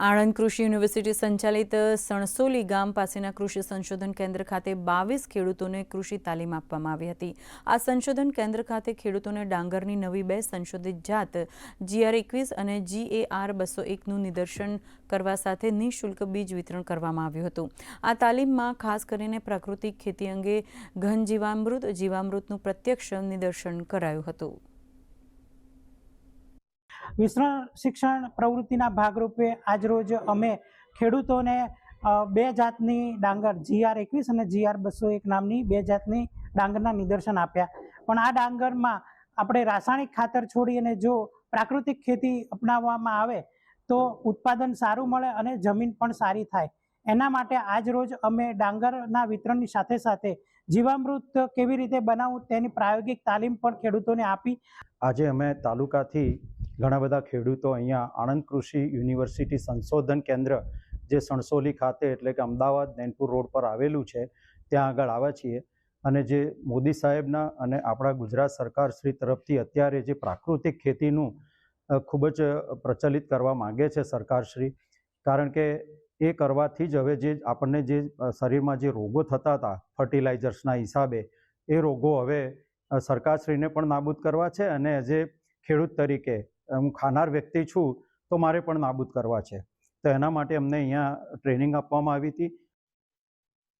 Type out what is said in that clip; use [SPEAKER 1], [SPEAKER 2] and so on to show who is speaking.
[SPEAKER 1] આણંદ કૃષિ યુનિવર્સિટી સંચાલિત સણસોલી ગામ પાસેના કૃષિ સંશોધન કેન્દ્ર ખાતે 22 ખેડૂતોને કૃષિ તાલીમ આપવામાં આવી હતી। આ સંશોધન કેન્દ્ર ખાતે ખેડૂતોને ડાંગરની નવી 2 સંશોધિત જાત GR21 અને GAR201નું નિદર્શન કરવા સાથે નિઃશુલ્ક બીજ વિતરણ કરવામાં આવ્યું હતું। આ તાલીમમાં ખાસ કરીને પ્રાકૃતિક ખેતી અંગે ઘન જીવામૃતનું પ્રત્યક્ષ નિદર્શન કરાયું હતું।
[SPEAKER 2] વિસ્તરણ શિક્ષણ પ્રવૃત્તિના ભાગરૂપે આજરોજ અમે ખેડૂતોને 2 જાતની ડાંગર GR21 અને GR201 નામની 2 જાતની ડાંગરના નિદર્શન આપ્યા। પણ આ ડાંગરમાં આપણે રાસાયણિક ખાતર છોડી અને જો પ્રાકૃતિક ખેતી અપનાવવામાં આવે તો ઉત્પાદન સારું મળે અને જમીન પણ સારી થાય। એના માટે આજરોજ અમે ડાંગરના વિતરણની સાથે સાથે જીવામૃત કેવી રીતે બનાવવું તેની પ્રાયોગિક તાલીમ પણ ખેડૂતોને આપી।
[SPEAKER 3] આજે અમે તાલુકાથી ઘણા બધા ખેડૂતો અહીંયા આણંદ કૃષિ યુનિવર્સિટી સંશોધન કેન્દ્ર જે સણસોલી ખાતે એટલે કે અમદાવાદ નૈનપુર રોડ પર આવેલું છે ત્યાં આગળ આવ્યા છીએ અને જે મોદી સાહેબના અને આપણા ગુજરાત સરકાર શ્રી તરફથી અત્યારે જે પ્રાકૃતિક ખેતીનું ખૂબ જ પ્રચલિત કરવા માંગે છે સરકારશ્રી, કારણ કે એ કરવાથી જ હવે જે આપણને જે શરીરમાં જે રોગો થતા હતા ફર્ટિલાઇઝર્સના હિસાબે એ રોગો હવે સરકારશ્રીને પણ નાબૂદ કરવા છે અને જે ખેડૂત તરીકે હું ખાનાર વ્યક્તિ છું તો મારે પણ નાબૂદ કરવા છે। તો એના માટે અમને અહીંયા ટ્રેનિંગ આપવામાં આવી હતી।